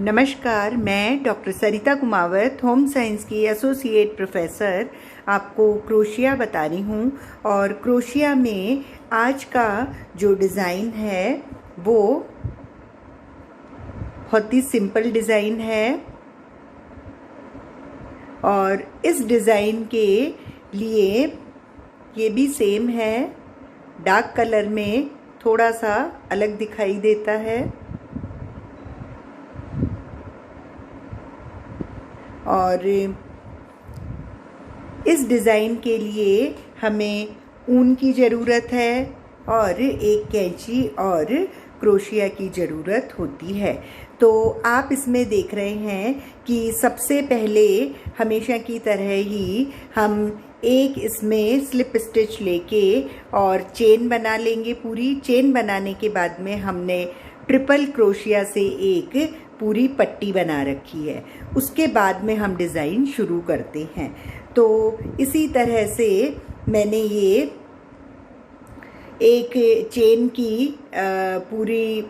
नमस्कार, मैं डॉक्टर सरिता Kumawat, home science की एसोसिएट प्रोफेसर आपको क्रोशिया बता रही हूँ। और क्रोशिया में आज का जो डिज़ाइन है वो बहुत ही सिंपल डिज़ाइन है और इस डिज़ाइन के लिए ये भी सेम है, डार्क कलर में थोड़ा सा अलग दिखाई देता है। और इस डिज़ाइन के लिए हमें ऊन की ज़रूरत है और एक कैंची और क्रोशिया की ज़रूरत होती है। तो आप इसमें देख रहे हैं कि सबसे पहले हमेशा की तरह ही हम एक इसमें स्लिप स्टिच लेके और चेन बना लेंगे। पूरी चेन बनाने के बाद में हमने ट्रिपल क्रोशिया से एक पूरी पट्टी बना रखी है। उसके बाद में हम डिज़ाइन शुरू करते हैं। तो इसी तरह से मैंने ये एक चेन की पूरी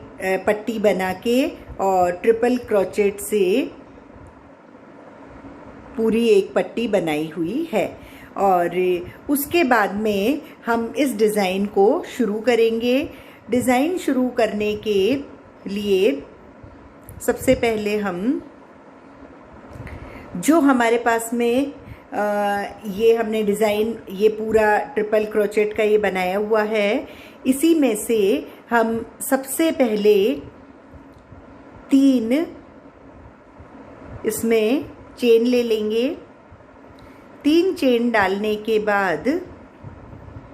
पट्टी बना के और ट्रिपल क्रोचेट से पूरी एक पट्टी बनाई हुई है। और उसके बाद में हम इस डिज़ाइन को शुरू करेंगे। डिज़ाइन शुरू करने के लिए सबसे पहले हम जो हमारे पास में ये हमने डिज़ाइन ये पूरा ट्रिपल क्रोचेट का ये बनाया हुआ है, इसी में से हम सबसे पहले 3 इसमें चेन ले लेंगे। 3 चेन डालने के बाद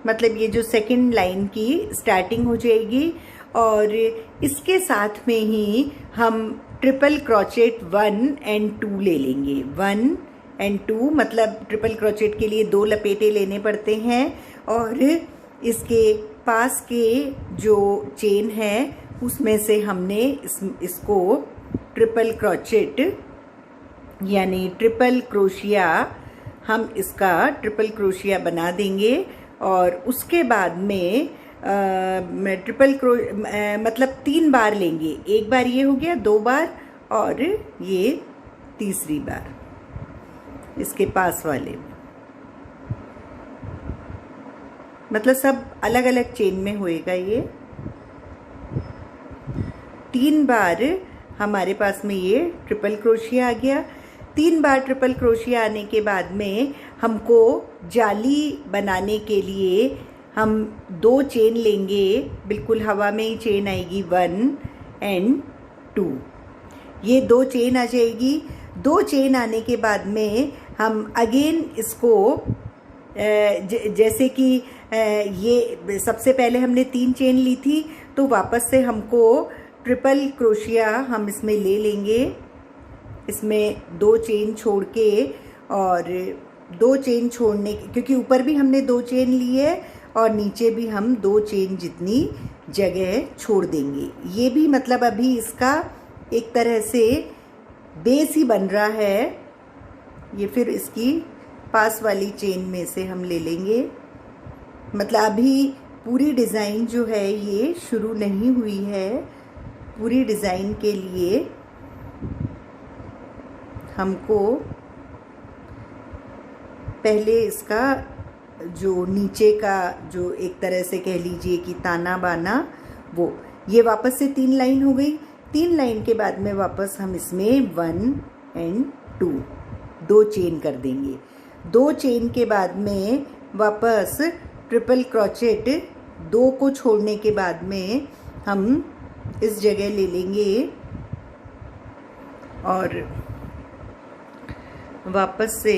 मतलब ये जो सेकंड लाइन की स्टार्टिंग हो जाएगी और इसके साथ में ही हम ट्रिपल क्रोचेट 1 और 2 ले लेंगे। 1 और 2 मतलब ट्रिपल क्रोचेट के लिए 2 लपेटे लेने पड़ते हैं और इसके पास के जो चेन है उसमें से हमने इसको ट्रिपल क्रोचेट यानी ट्रिपल क्रोशिया हम इसका ट्रिपल क्रोशिया बना देंगे। और उसके बाद में मतलब 3 बार लेंगे। एक बार ये हो गया, 2 बार और ये तीसरी बार इसके पास वाले, मतलब सब अलग अलग चेन में होएगा। ये 3 बार हमारे पास में ये ट्रिपल क्रोशिया आ गया। 3 बार ट्रिपल क्रोशिया आने के बाद में हमको जाली बनाने के लिए हम 2 चेन लेंगे। बिल्कुल हवा में ही चेन आएगी, 1 और 2। ये 2 चेन आ जाएगी। 2 चेन आने के बाद में हम अगेन इसको जैसे कि ये सबसे पहले हमने 3 चेन ली थी, तो वापस से हमको ट्रिपल क्रोशिया हम इसमें ले लेंगे। इसमें 2 चेन छोड़ के और 2 चेन छोड़ने क्योंकि ऊपर भी हमने 2 चेन ली है और नीचे भी हम 2 चेन जितनी जगह छोड़ देंगे। ये भी मतलब अभी इसका एक तरह से बेस ही बन रहा है। ये फिर इसकी पास वाली चेन में से हम ले लेंगे। मतलब अभी पूरी डिज़ाइन जो है ये शुरू नहीं हुई है। पूरी डिज़ाइन के लिए हमको पहले इसका जो नीचे का जो एक तरह से कह लीजिए कि ताना बाना, वो ये वापस से 3 लाइन हो गई। 3 लाइन के बाद में वापस हम इसमें 1 और 2 चेन कर देंगे। 2 चेन के बाद में वापस ट्रिपल क्रोचेट 2 को छोड़ने के बाद में हम इस जगह ले लेंगे और वापस से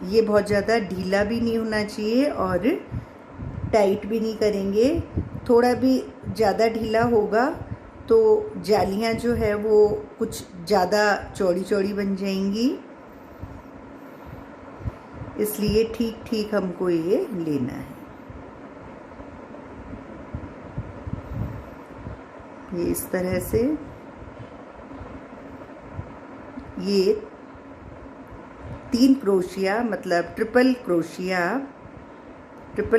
ये बहुत ज़्यादा ढीला भी नहीं होना चाहिए और टाइट भी नहीं करेंगे। थोड़ा भी ज़्यादा ढीला होगा तो जालियाँ जो है वो कुछ ज़्यादा चौड़ी चौड़ी बन जाएंगी, इसलिए ठीक ठीक हमको ये लेना है। ये इस तरह से ये 3 क्रोशिया मतलब ट्रिपल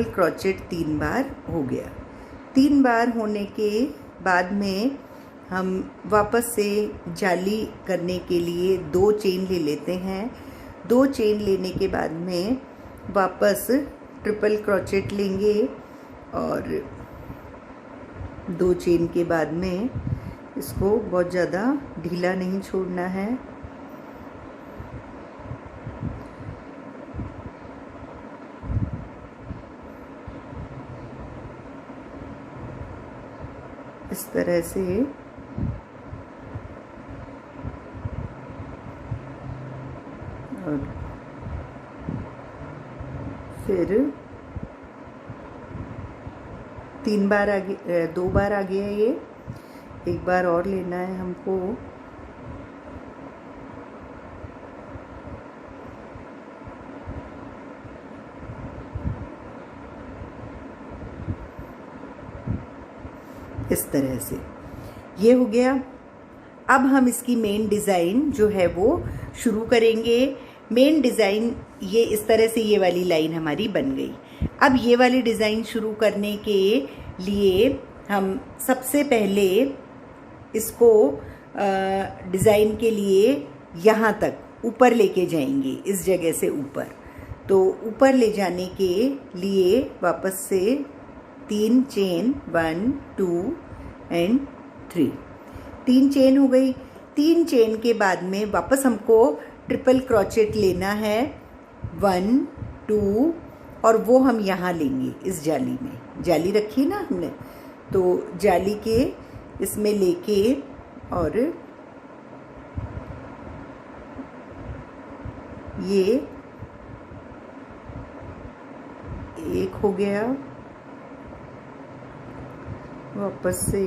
क्रोचेट 3 बार हो गया। 3 बार होने के बाद में हम वापस से जाली करने के लिए 2 चेन ले लेते हैं। 2 चेन लेने के बाद में वापस ट्रिपल क्रोचेट लेंगे और 2 चेन के बाद में इसको बहुत ज़्यादा ढीला नहीं छोड़ना है। इस तरह से और फिर 3 बार आगे 2 बार आ गया ये, 1 बार और लेना है हमको। इस तरह से ये हो गया। अब हम इसकी मेन डिज़ाइन जो है वो शुरू करेंगे। मेन डिज़ाइन ये इस तरह से ये वाली लाइन हमारी बन गई। अब ये वाली डिज़ाइन शुरू करने के लिए हम सबसे पहले इसको डिज़ाइन के लिए यहाँ तक ऊपर लेके जाएंगे, इस जगह से ऊपर। तो ऊपर ले जाने के लिए वापस से 3 चेन 1 2 एंड 3, 3 चेन हो गई। 3 चेन के बाद में वापस हमको ट्रिपल क्रोचेट लेना है 1 2, और वो हम यहाँ लेंगे इस जाली में। जाली रखी ना हमने, तो जाली के इसमें लेके और ये एक हो गया, वापस से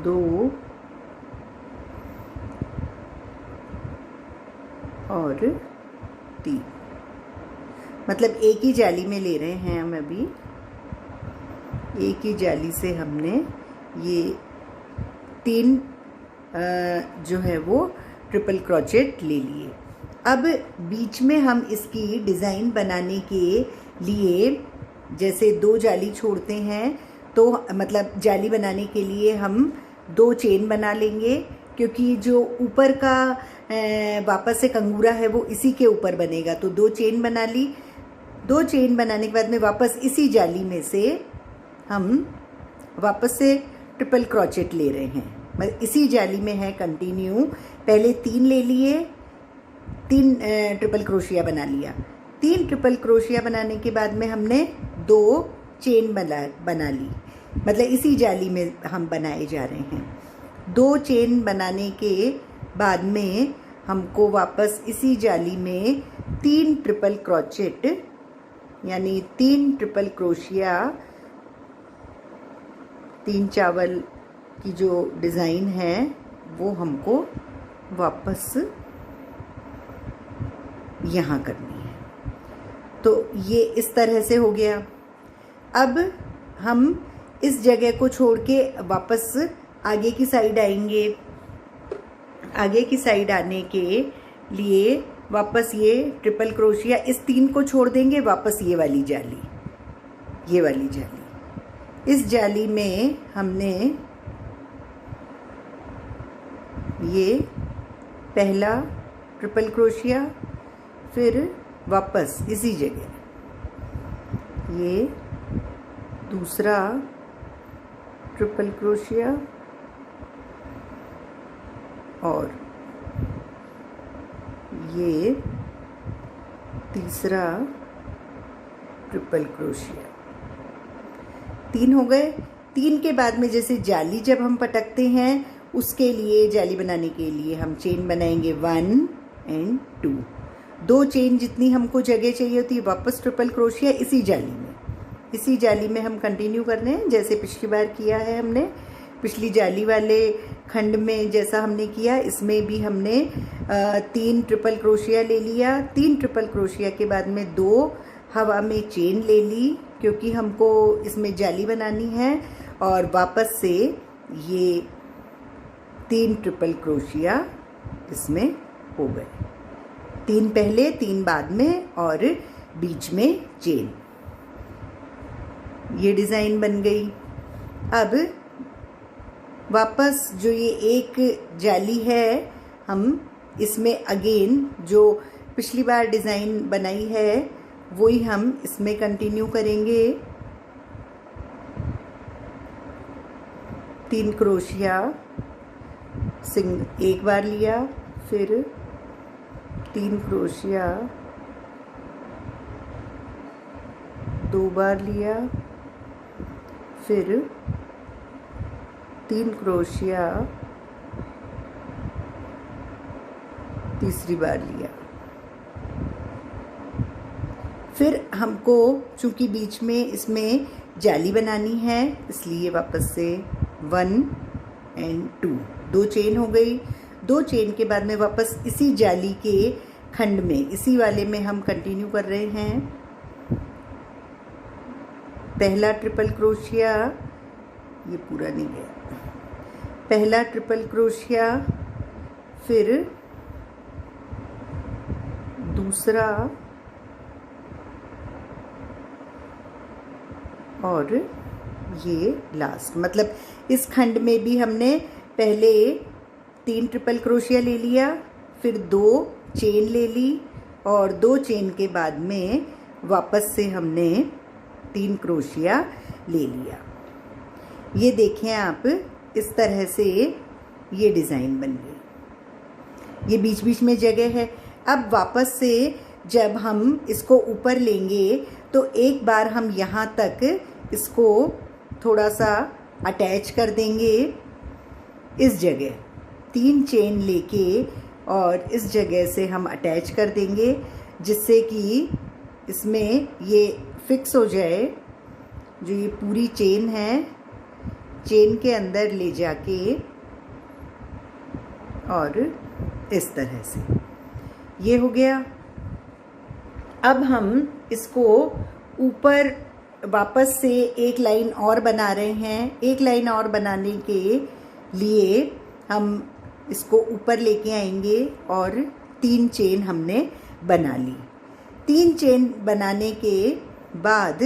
2 और 3, मतलब एक ही जाली में ले रहे हैं हम अभी। एक ही जाली से हमने ये 3 जो है वो ट्रिपल क्रोचेट ले लिए। अब बीच में हम इसकी डिज़ाइन बनाने के लिए जैसे 2 जाली छोड़ते हैं, तो मतलब जाली बनाने के लिए हम 2 चेन बना लेंगे, क्योंकि जो ऊपर का वापस से कंगूरा है वो इसी के ऊपर बनेगा। तो 2 चेन बना ली। 2 चेन बनाने के बाद में वापस इसी जाली में से हम वापस से ट्रिपल क्रोचेट ले रहे हैं, मतलब इसी जाली में है कंटिन्यू। पहले 3 ले लिए, 3 ट्रिपल क्रोशिया बना लिया। 3 ट्रिपल क्रोशिया बनाने के बाद में हमने 2 चेन बना ली, मतलब इसी जाली में हम बनाए जा रहे हैं। 2 चेन बनाने के बाद में हमको वापस इसी जाली में 3 ट्रिपल क्रोचेट, यानी 3 ट्रिपल क्रोशिया, 3 चावल की जो डिज़ाइन है वो हमको वापस यहाँ करनी है। तो ये इस तरह से हो गया। अब हम इस जगह को छोड़ के वापस आगे की साइड आएंगे। आगे की साइड आने के लिए वापस ये ट्रिपल क्रोशिया, इस 3 को छोड़ देंगे, वापस ये वाली जाली, ये वाली जाली। इस जाली में हमने ये पहला ट्रिपल क्रोशिया, फिर वापस इसी जगह ये दूसरा ट्रिपल क्रोशिया और ये तीसरा ट्रिपल क्रोशिया। 3 हो गए। 3 के बाद में जैसे जाली जब हम पटकते हैं, उसके लिए जाली बनाने के लिए हम चेन बनाएंगे 1 एंड 2। 2 चेन जितनी हमको जगह चाहिए होती है, वापस ट्रिपल क्रोशिया इसी जाली में। इसी जाली में हम कंटिन्यू कर रहे हैं जैसे पिछली बार किया है हमने। पिछली जाली वाले खंड में जैसा हमने किया, इसमें भी हमने 3 ट्रिपल क्रोशिया ले लिया। 3 ट्रिपल क्रोशिया के बाद में 2 हवा में चेन ले ली, क्योंकि हमको इसमें जाली बनानी है। और वापस से ये 3 ट्रिपल क्रोशिया इसमें हो गए। 3 पहले, 3 बाद में और बीच में चेन। ये डिज़ाइन बन गई। अब वापस जो ये एक जाली है, हम इसमें अगेन जो पिछली बार डिज़ाइन बनाई है वही हम इसमें कंटिन्यू करेंगे। 3 क्रोशिया एक बार लिया, फिर 3 क्रोशिया 2 बार लिया, फिर 3 क्रोशिया तीसरी बार लिया। फिर हमको चूंकि बीच में इसमें जाली बनानी है, इसलिए वापस से 1 और 2 2 चेन हो गई। 2 चेन के बाद में वापस इसी जाली के खंड में, इसी वाले में हम कंटिन्यू कर रहे हैं। पहला ट्रिपल क्रोशिया, ये पूरा नहीं गया, पहला ट्रिपल क्रोशिया, फिर दूसरा और ये लास्ट। मतलब इस खंड में भी हमने पहले 3 ट्रिपल क्रोशिया ले लिया, फिर 2 चेन ले ली और 2 चेन के बाद में वापस से हमने 3 क्रोशिया ले लिया। ये देखें आप, इस तरह से ये डिज़ाइन बन गई। ये बीच बीच में जगह है। अब वापस से जब हम इसको ऊपर लेंगे तो एक बार हम यहाँ तक इसको थोड़ा सा अटैच कर देंगे इस जगह, 3 चेन लेके और इस जगह से हम अटैच कर देंगे, जिससे कि इसमें ये फिक्स हो जाए। जो ये पूरी चेन है, चेन के अंदर ले जाके और इस तरह से ये हो गया। अब हम इसको ऊपर वापस से एक लाइन और बना रहे हैं। एक लाइन और बनाने के लिए हम इसको ऊपर लेके आएंगे और 3 चेन हमने बना ली। 3 चेन बनाने के बाद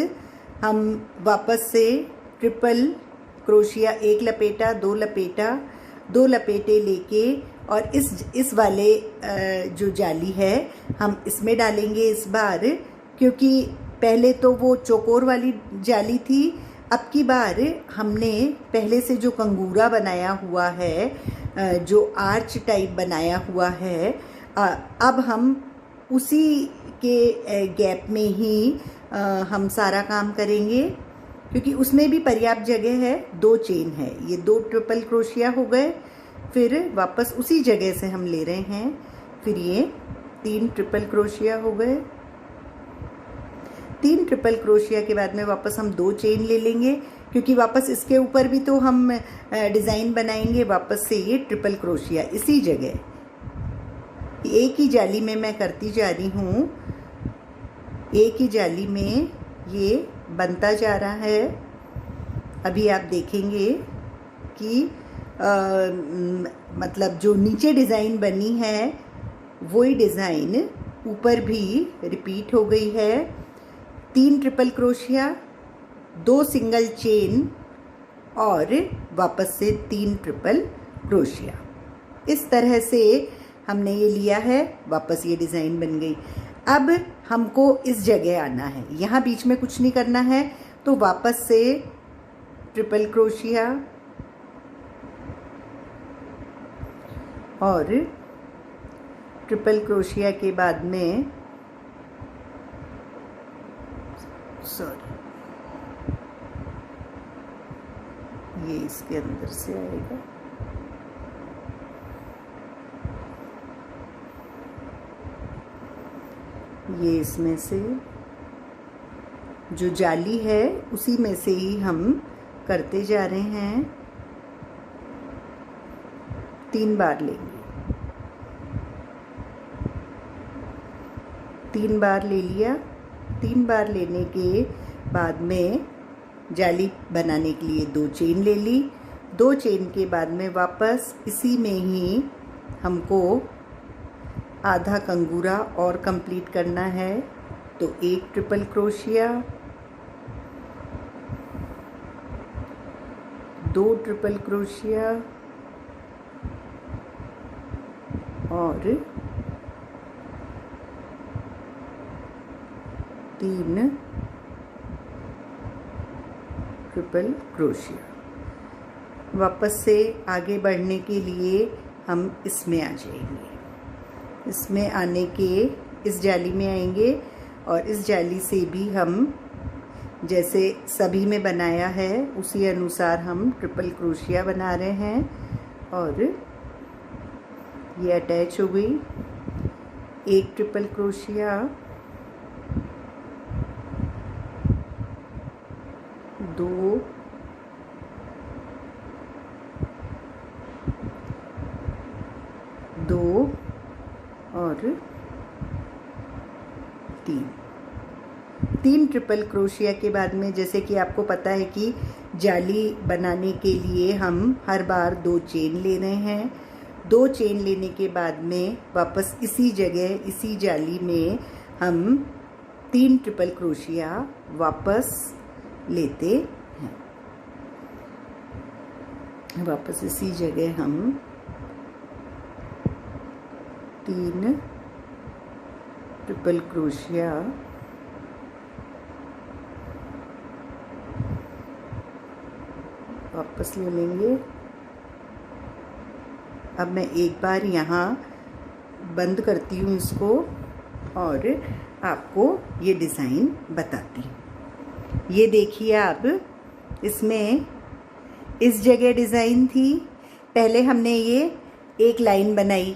हम वापस से ट्रिपल क्रोशिया, 1 लपेटा, 2 लपेटा, 2 लपेटे लेके और इस वाले जो जाली है हम इसमें डालेंगे इस बार, क्योंकि पहले तो वो चौकोर वाली जाली थी। अब की बार हमने पहले से जो कंगूरा बनाया हुआ है, जो आर्च टाइप बनाया हुआ है, अब हम उसी के गैप में ही हम सारा काम करेंगे, क्योंकि उसमें भी पर्याप्त जगह है। 2 चेन है, ये 2 ट्रिपल क्रोशिया हो गए। फिर वापस उसी जगह से हम ले रहे हैं, फिर ये 3 ट्रिपल क्रोशिया हो गए। 3 ट्रिपल क्रोशिया के बाद में वापस हम 2 चेन ले लेंगे, क्योंकि वापस इसके ऊपर भी तो हम डिज़ाइन बनाएंगे। वापस से ये ट्रिपल क्रोशिया इसी जगह, एक ही जाली में मैं करती जा रही हूँ, एक ही जाली में ये बनता जा रहा है। अभी आप देखेंगे कि मतलब जो नीचे डिज़ाइन बनी है वही डिज़ाइन ऊपर भी रिपीट हो गई है। 3 ट्रिपल क्रोशिया, 2 सिंगल चेन और वापस से 3 ट्रिपल क्रोशिया। इस तरह से हमने ये लिया है, वापस ये डिज़ाइन बन गई। अब हमको इस जगह आना है, यहाँ बीच में कुछ नहीं करना है, तो वापस से ट्रिपल क्रोशिया और ट्रिपल क्रोशिया के बाद में ये इसके अंदर से आएगा, ये इसमें से जो जाली है उसी में से ही हम करते जा रहे हैं। 3 बार लेंगे, 3 बार ले लिया। 3 बार लेने के बाद में जाली बनाने के लिए 2 चेन ले ली। 2 चेन के बाद में वापस इसी में ही हमको आधा कंगूरा और कंप्लीट करना है, तो 1 ट्रिपल क्रोशिया, 2 ट्रिपल क्रोशिया और 3 ट्रिपल क्रोशिया। वापस से आगे बढ़ने के लिए हम इसमें आ जाएंगे। इसमें आने के इस जाली में आएंगे और इस जाली से भी हम जैसे सभी में बनाया है उसी अनुसार हम ट्रिपल क्रोशिया बना रहे हैं और ये अटैच हो गई। 1 ट्रिपल क्रोशिया, 2, 2 और 3 ट्रिपल क्रोशिया के बाद में जैसे कि आपको पता है कि जाली बनाने के लिए हम हर बार 2 चेन ले रहे हैं। 2 चेन लेने के बाद में वापस इसी जगह इसी जाली में हम 3 ट्रिपल क्रोशिया वापस लेते हैं। वापस इसी जगह हम 3 ट्रिपल क्रोशिया वापस ले लेंगे। अब मैं एक बार यहाँ बंद करती हूँ इसको और आपको ये डिज़ाइन बताती हूँ। ये देखिए आप, इसमें इस जगह डिज़ाइन थी। पहले हमने ये एक लाइन बनाई,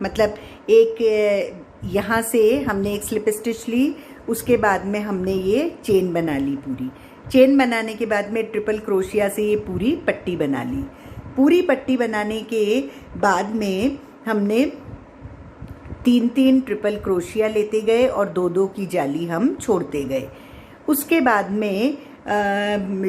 मतलब एक यहाँ से हमने एक स्लिप स्टिच ली, उसके बाद में हमने ये चेन बना ली। पूरी चेन बनाने के बाद में ट्रिपल क्रोशिया से ये पूरी पट्टी बना ली। पूरी पट्टी बनाने के बाद में हमने 3 ट्रिपल क्रोशिया लेते गए और 2 की जाली हम छोड़ते गए। उसके बाद में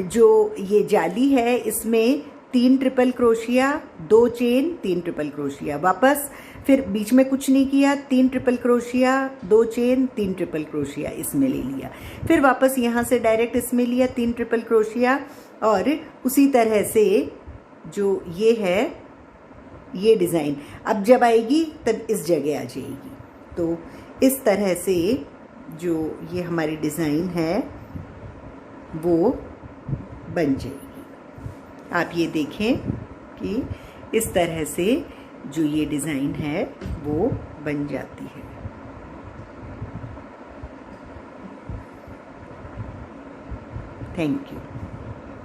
जो ये जाली है इसमें 3 triple crochet, 2 chain, 3 triple crochet, वापस फिर बीच में कुछ नहीं किया, 3 triple crochet, 2 chain, 3 triple crochet इसमें ले लिया। फिर वापस यहाँ से डायरेक्ट इसमें लिया 3 ट्रिपल क्रोशिया और उसी तरह से जो ये है ये डिज़ाइन अब जब आएगी तब इस जगह आ जाएगी। तो इस तरह से जो ये हमारी डिज़ाइन है वो बन जाएगी। आप ये देखें कि इस तरह से जो ये डिज़ाइन है वो बन जाती है। Thank you.